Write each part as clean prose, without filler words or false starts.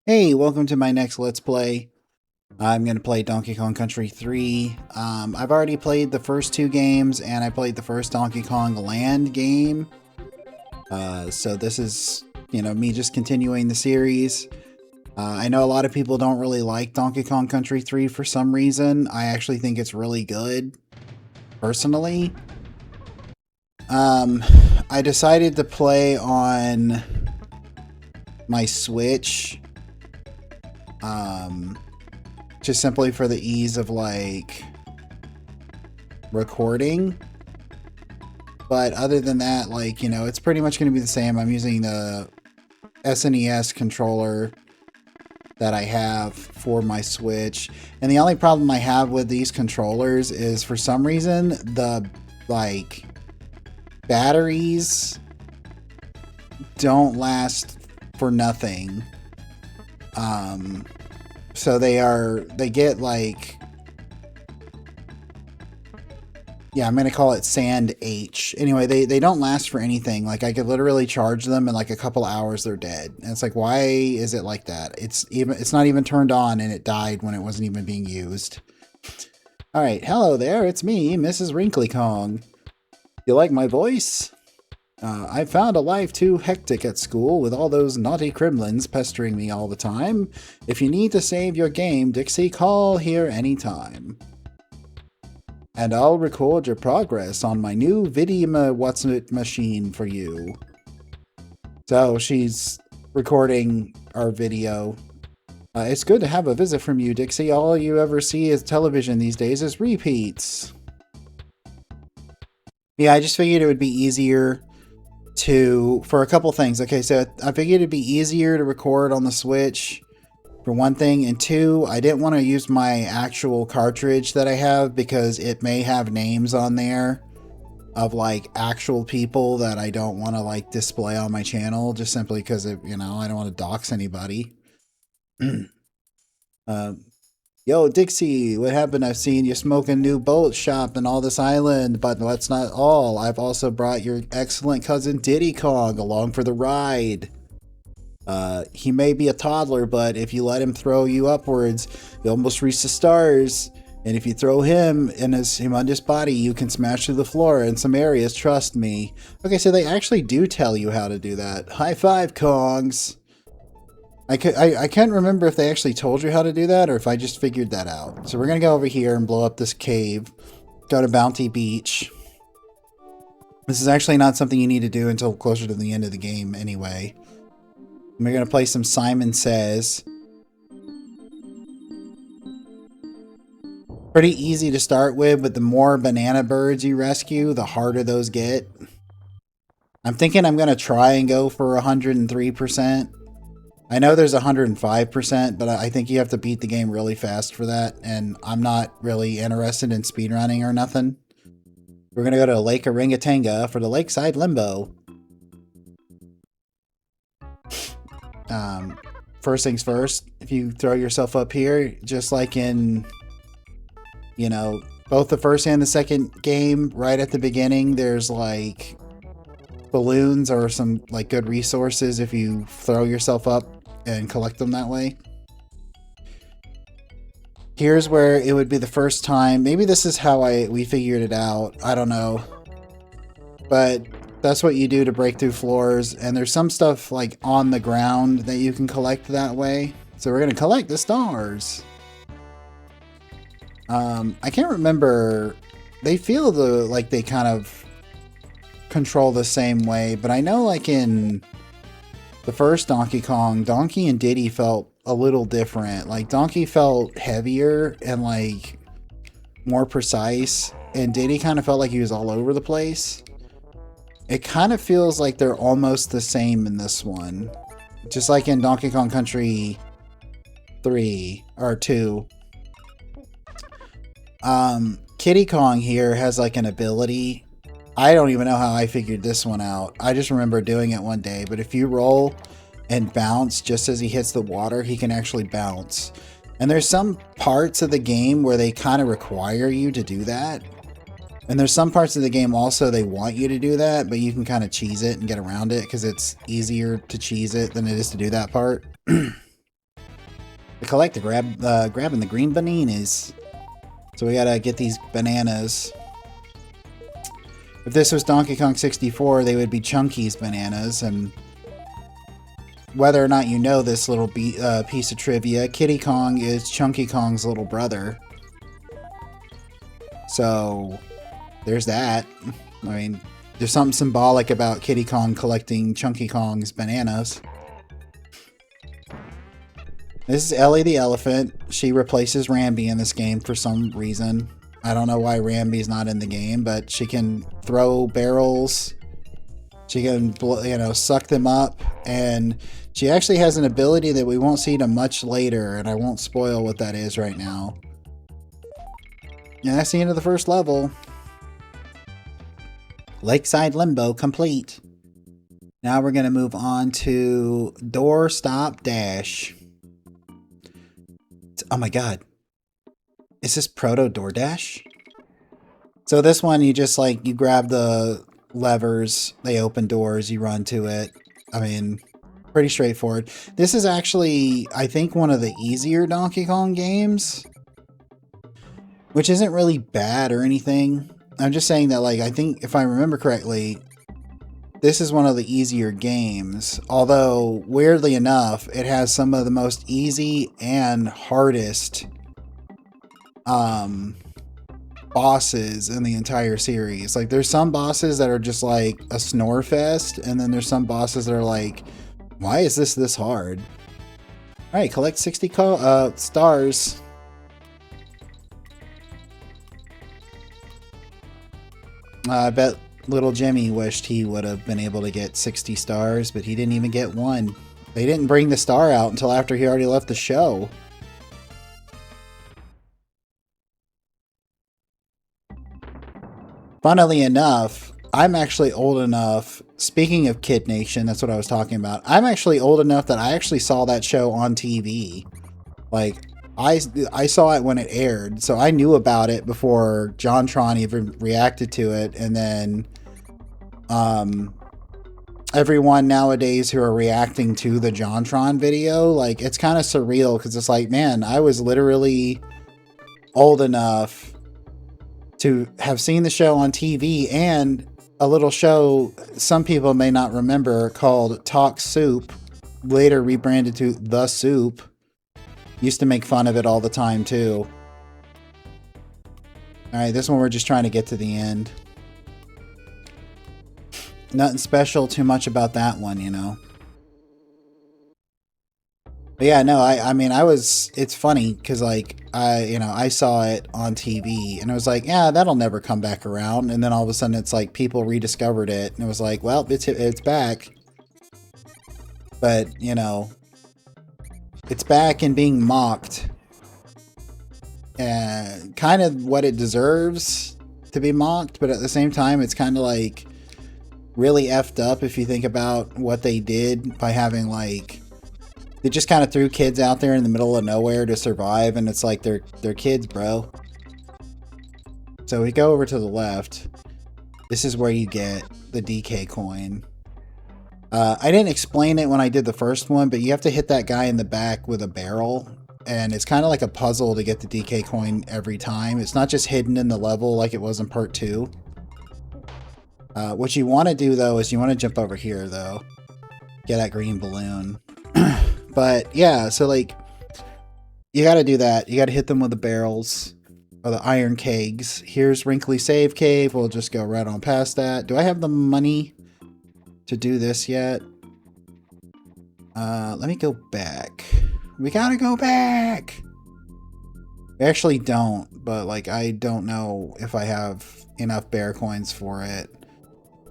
Hey, welcome to my next Let's Play. I'm going to play Donkey Kong Country 3. I've already played the first two games, and I played the first Donkey Kong Land game. So this is, me just continuing the series. I know a lot of people don't really like Donkey Kong Country 3 for some reason. I actually think it's really good, personally. I decided to play on my Switch. Just simply for the ease of recording. But other than that, it's pretty much going to be the same. I'm using the SNES controller that I have for my Switch. And the only problem I have with these controllers is for some reason the batteries don't last for nothing. So they get I'm going to call it Sand H. Anyway, they don't last for anything. I could literally charge them in a couple hours they're dead. And it's why is it like that? It's not even turned on and it died when it wasn't even being used. All right, hello there. It's me, Mrs. Wrinkly Kong. You like my voice? I found a life too hectic at school with all those naughty Kremlins pestering me all the time. If you need to save your game, Dixie, call here anytime. And I'll record your progress on my new video machine for you. So she's recording our video. It's good to have a visit from you, Dixie. All you ever see is television these days is repeats. Yeah, I just figured it would be easier for a couple things. Okay, so I figured it'd be easier to record on the Switch for one thing, and two, I didn't want to use my actual cartridge that I have because it may have names on there of actual people that I don't want to display on my channel, just simply because I don't want to dox anybody. Yo, Dixie, what happened? I've seen you smoking new bolt shop in all this island, but that's not all. I've also brought your excellent cousin Diddy Kong along for the ride. He may be a toddler, but if you let him throw you upwards, you almost reach the stars. And if you throw him in his humongous body, you can smash through the floor in some areas, trust me. Okay, so they actually do tell you how to do that. High five, Kongs! I can't remember if they actually told you how to do that or if I just figured that out. So we're going to go over here and blow up this cave. Go to Bounty Beach. This is actually not something you need to do until closer to the end of the game anyway. And we're going to play some Simon Says. Pretty easy to start with, but the more banana birds you rescue, the harder those get. I'm thinking I'm going to try and go for 103%. I know there's 105%, but I think you have to beat the game really fast for that, and I'm not really interested in speedrunning or nothing. We're going to go to Lake Orangatanga for the Lakeside Limbo. First things first, if you throw yourself up here, just like in, both the first and the second game, right at the beginning, there's balloons or some good resources if you throw yourself up and collect them that way. Here's where it would be the first time. Maybe this is how we figured it out. I don't know. But that's what you do to break through floors. And there's some stuff on the ground that you can collect that way. So we're going to collect the stars. I can't remember. They feel they kind of control the same way. But I know in the first Donkey Kong, Donkey and Diddy felt a little different. Donkey felt heavier and more precise. And Diddy kind of felt like he was all over the place. It kind of feels like they're almost the same in this one. Just like in Donkey Kong Country 3 or 2. Kiddy Kong here has an ability. I don't even know how I figured this one out. I just remember doing it one day. But if you roll and bounce just as he hits the water, he can actually bounce. And there's some parts of the game where they kind of require you to do that. And there's some parts of the game also they want you to do that, but you can kind of cheese it and get around it because it's easier to cheese it than it is to do that part. to collect, grabbing the green bananas. So we gotta get these bananas. If this was Donkey Kong 64, they would be Chunky's bananas, and whether or not you know this little piece of trivia, Kiddy Kong is Chunky Kong's little brother. So, there's that. I mean, there's something symbolic about Kiddy Kong collecting Chunky Kong's bananas. This is Ellie the elephant. She replaces Rambi in this game for some reason. I don't know why Rambi's not in the game, but she can throw barrels. She can, you know, suck them up. And she actually has an ability that we won't see to much later, and I won't spoil what that is right now. And that's the end of the first level. Lakeside Limbo complete. Now we're going to move on to Door Stop Dash. Oh my god. Is this Proto DoorDash? So this one, you just like, you grab the levers, they open doors, you run to it. I mean, pretty straightforward. This is actually, I think, one of the easier Donkey Kong games. Which isn't really bad or anything. I'm just saying that, like, I think, if I remember correctly, this is one of the easier games. Although, weirdly enough, it has some of the most easy and hardest bosses in the entire series. Like, there's some bosses that are just like a snore fest, and then there's some bosses that are like, why is this hard? Alright, collect 60 stars. I bet little Jimmy wished he would have been able to get 60 stars, but he didn't even get one. They didn't bring the star out until after he already left the show. Funnily enough, I'm actually old enough, speaking of Kid Nation, that's what I was talking about. I'm actually old enough that I actually saw that show on TV. Like, I saw it when it aired, so I knew about it before JonTron even reacted to it, and then everyone nowadays who are reacting to the JonTron video, like, it's kind of surreal, because it's like, man, I was literally old enough to have seen the show on TV, and a little show some people may not remember called Talk Soup, later rebranded to The Soup. Used to make fun of it all the time too. Alright, this one we're just trying to get to the end. Nothing special too much about that one, you know. But yeah, no, I mean, it's funny because, like, I saw it on TV and I was like, yeah, that'll never come back around. And then all of a sudden it's like people rediscovered it and it was like, well, it's back. But, you know, it's back and being mocked. Kind of what it deserves to be mocked, but at the same time, it's kind of like really effed up if you think about what they did by having, like, they just kind of threw kids out there in the middle of nowhere to survive, and it's like they're kids, bro. So we go over to the left. This is where you get the DK coin. I didn't explain it when I did the first one, but you have to hit that guy in the back with a barrel, and it's kind of like a puzzle to get the DK coin every time. It's not just hidden in the level like it was in part 2. What you want to do, though, is you want to jump over here, though. Get that green balloon. But, yeah, so, like, you got to do that. You got to hit them with the barrels, or the iron kegs. Here's Wrinkly Save Cave. We'll just go right on past that. Do I have the money to do this yet? Let me go back. We gotta go back! We actually don't, but, like, I don't know if I have enough bear coins for it.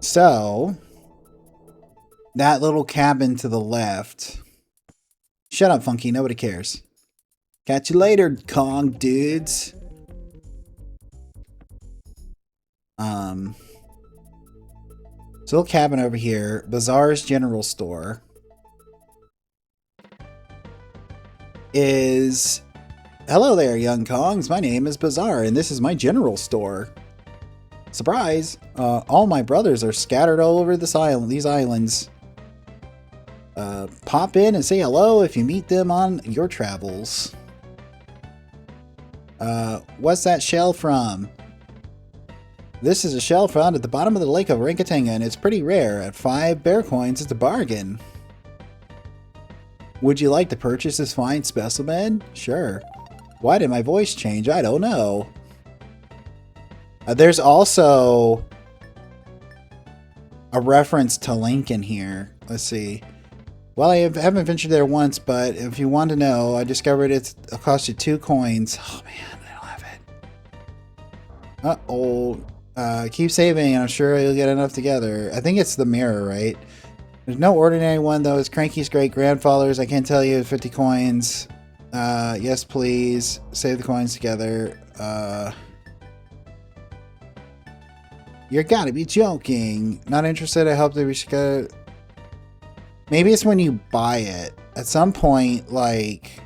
So, that little cabin to the left. Shut up, Funky. Nobody cares. Catch you later, Kong dudes. So, little cabin over here. Bazaar's General Store is... Hello there, young Kongs. My name is Bazaar, and this is my general store. Surprise! All my brothers are scattered all over this island. These islands. pop in and say hello if you meet them on your travels. What's that shell from? This is a shell found at the bottom of the lake of Orangutangan, and it's pretty rare. At 5 bear coins, it's a bargain. Would you like to purchase this fine specimen? Sure. Why did my voice change? I don't know. There's also a reference to Lincoln here. Let's see. Well, I haven't ventured there once, but if you want to know, I discovered it'll cost you 2 coins. Oh man, I don't have it. Uh-oh. Keep saving, and I'm sure you'll get enough together. I think it's the mirror, right? There's no ordinary one, though. It's Cranky's great-grandfather's. I can't tell you. 50 coins. Yes, please. Save the coins together. You gotta be joking. Not interested. I hope that we should go. Maybe it's when you buy it. At some point, like...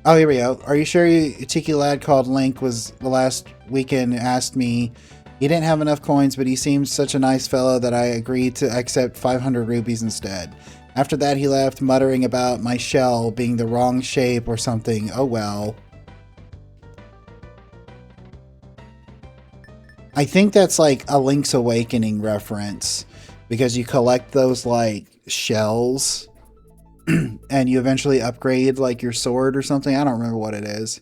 Oh, here we go. Are you sure a cheeky lad called Link was the last weekend asked me? He didn't have enough coins, but he seemed such a nice fellow that I agreed to accept 500 rupees instead. After that, he left, muttering about my shell being the wrong shape or something. Oh well. I think that's like a Link's Awakening reference, because you collect those like shells and you eventually upgrade like your sword or something. I don't remember what it is.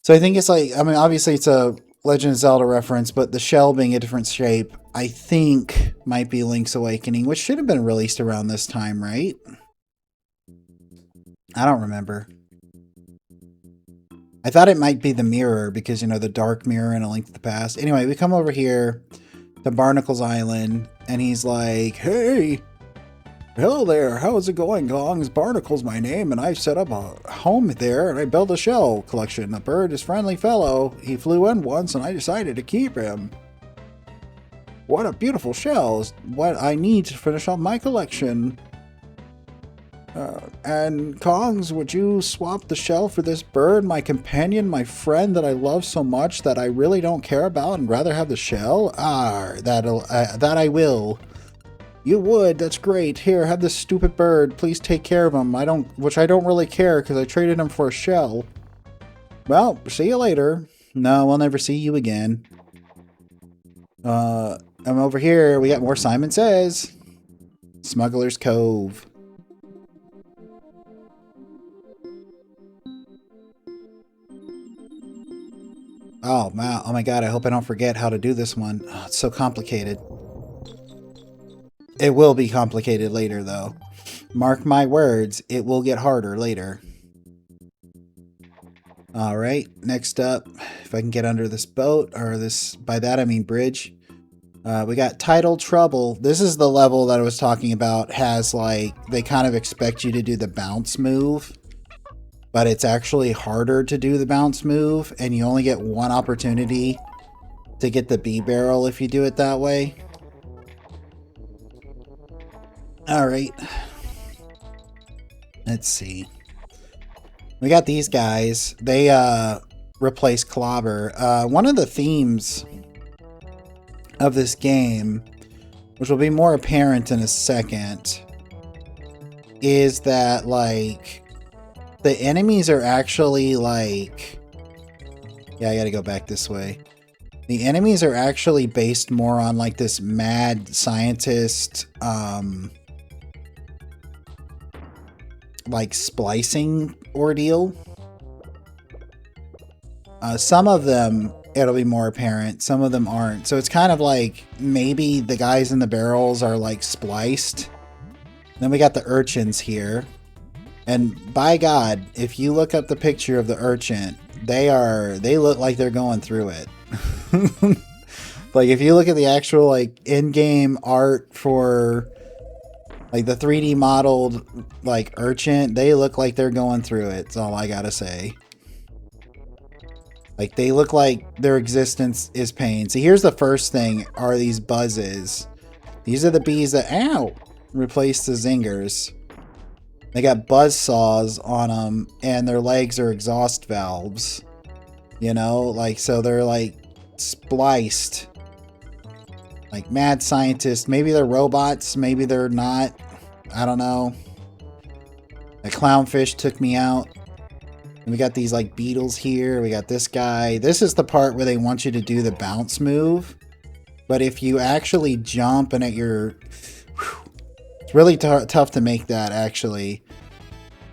So I think it's like, I mean, obviously it's a Legend of Zelda reference, but the shell being a different shape, I think might be Link's Awakening, which should have been released around this time, right? I don't remember. I thought it might be the mirror because, you know, the dark mirror in A Link to the Past. Anyway, we come over here to Barnacle's Island, and he's like, hey, hello there, how's it going, Gongs? Barnacle's my name, and I set up a home there, and I built a shell collection. The bird is friendly fellow. He flew in once, and I decided to keep him. What a beautiful shell. Is what I need to finish off my collection. And Kongs, would you swap the shell for this bird, my companion, my friend that I love so much that I really don't care about and rather have the shell? That I will. You would, that's great. Here, have this stupid bird. Please take care of him. Which I don't really care because I traded him for a shell. Well, see you later. No, I'll never see you again. I'm over here. We got more Simon Says. Smuggler's Cove. Oh, wow. Oh my god, I hope I don't forget how to do this one. Oh, it's so complicated. It will be complicated later, though. Mark my words, it will get harder later. Alright, next up, if I can get under this boat, or this, by that I mean bridge. We got Tidal Trouble. This is the level that I was talking about, has like, they kind of expect you to do the bounce move. But it's actually harder to do the bounce move, and you only get one opportunity to get the B barrel if you do it that way. Alright. Let's see. We got these guys. They replace Clobber. One of the themes of this game, which will be more apparent in a second, is that, like, the enemies are actually, like... Yeah, I gotta go back this way. The enemies are actually based more on, like, this mad scientist, like, splicing ordeal. Some of them, it'll be more apparent. Some of them aren't. So it's kind of like, maybe the guys in the barrels are, like, spliced. Then we got the urchins here. And by God, if you look up the picture of the urchin, they look like they're going through it. Like, if you look at the actual, like, in-game art for, like, the 3D modeled, like, urchin, they look like they're going through it. That's all I gotta say. Like, they look like their existence is pain. So here's the first thing, are these buzzes. These are the bees that, ow, replace the zingers. They got buzz saws on them, and their legs are exhaust valves. You know, like, so they're, like, spliced. Like mad scientists. Maybe they're robots, maybe they're not. I don't know. A clownfish took me out. And we got these like beetles here. We got this guy. This is the part where they want you to do the bounce move. But if you actually jump and at your... It's really tough to make that, actually.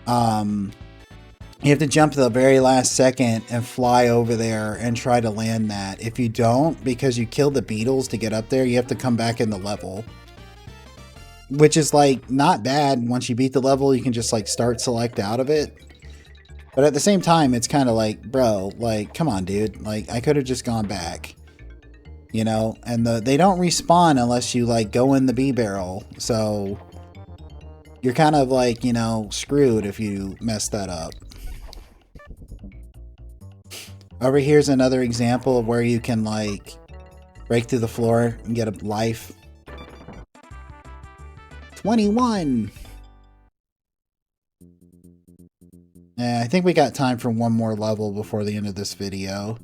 You have to jump to the very last second and fly over there and try to land that. If you don't, because you killed the beetles to get up there, you have to come back in the level. Which is, like, not bad. Once you beat the level, you can just, like, start select out of it. But at the same time, it's kind of like, bro, like, come on, dude. Like, I could have just gone back. You know? And they don't respawn unless you, like, go in the B barrel. So, you're kind of, like, you know, screwed if you mess that up. Over here's another example of where you can, like, break through the floor and get a life. 21! I think we got time for one more level before the end of this video.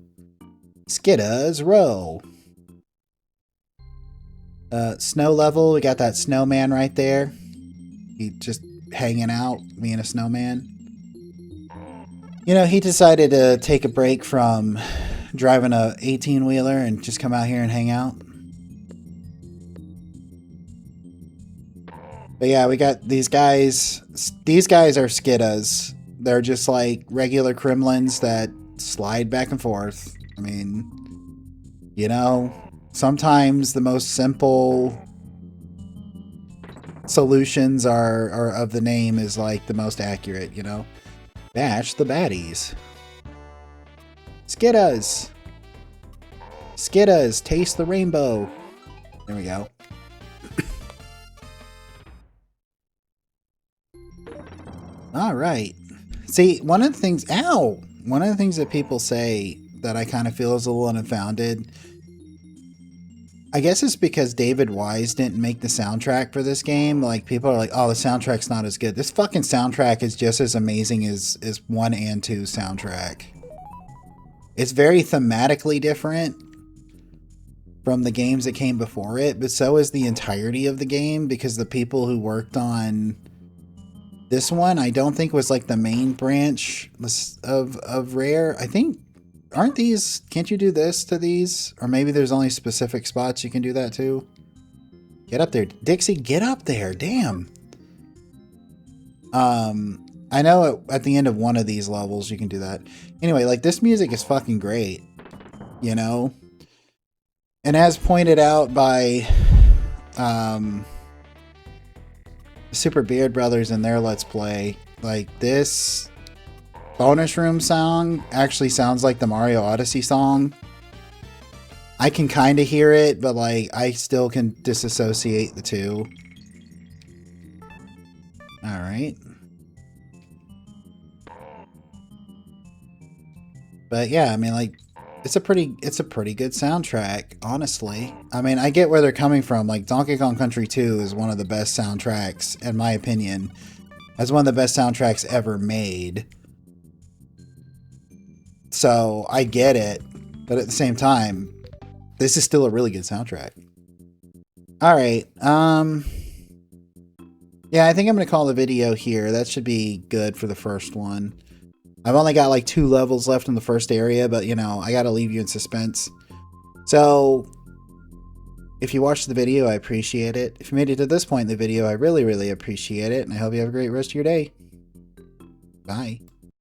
Skidda's Row. Snow level, we got that snowman right there. He just hanging out, being a snowman. You know, he decided to take a break from driving a 18-wheeler and just come out here and hang out. But yeah, we got these guys. These guys are Skiddas. They're just like regular Kremlins that slide back and forth. I mean, you know, sometimes the most simple solutions are of the name is like the most accurate, you know? Bash the baddies. Skiddas! Skiddas, taste the rainbow. There we go. Alright. See, one of the things... Ow! One of the things that people say that I kind of feel is a little unfounded. I guess it's because David Wise didn't make the soundtrack for this game. Like, people are like, oh, the soundtrack's not as good. This fucking soundtrack is just as amazing as 1 and 2 soundtrack. It's very thematically different from the games that came before it, but so is the entirety of the game, because the people who worked on this one, I don't think was like the main branch of Rare. I think... Aren't these... Can't you do this to these? Or maybe there's only specific spots you can do that to? Get up there. Dixie, get up there. Damn. I know at the end of one of these levels you can do that. Anyway, like, this music is fucking great. You know? And as pointed out by... Super Beard Brothers in their Let's Play, like, this... bonus room song actually sounds like the Mario Odyssey song. I can kind of hear it, but like I still can disassociate the two. All right. But yeah, I mean, like, it's a pretty good soundtrack, honestly. I mean, I get where they're coming from. Like, Donkey Kong Country 2 is one of the best soundtracks, in my opinion. That's one of the best soundtracks ever made. So, I get it, but at the same time, this is still a really good soundtrack. Alright, yeah, I think I'm going to call the video here. That should be good for the first one. I've only got like 2 levels left in the first area, but you know, I got to leave you in suspense. So, if you watched the video, I appreciate it. If you made it to this point in the video, I really, really appreciate it, and I hope you have a great rest of your day. Bye.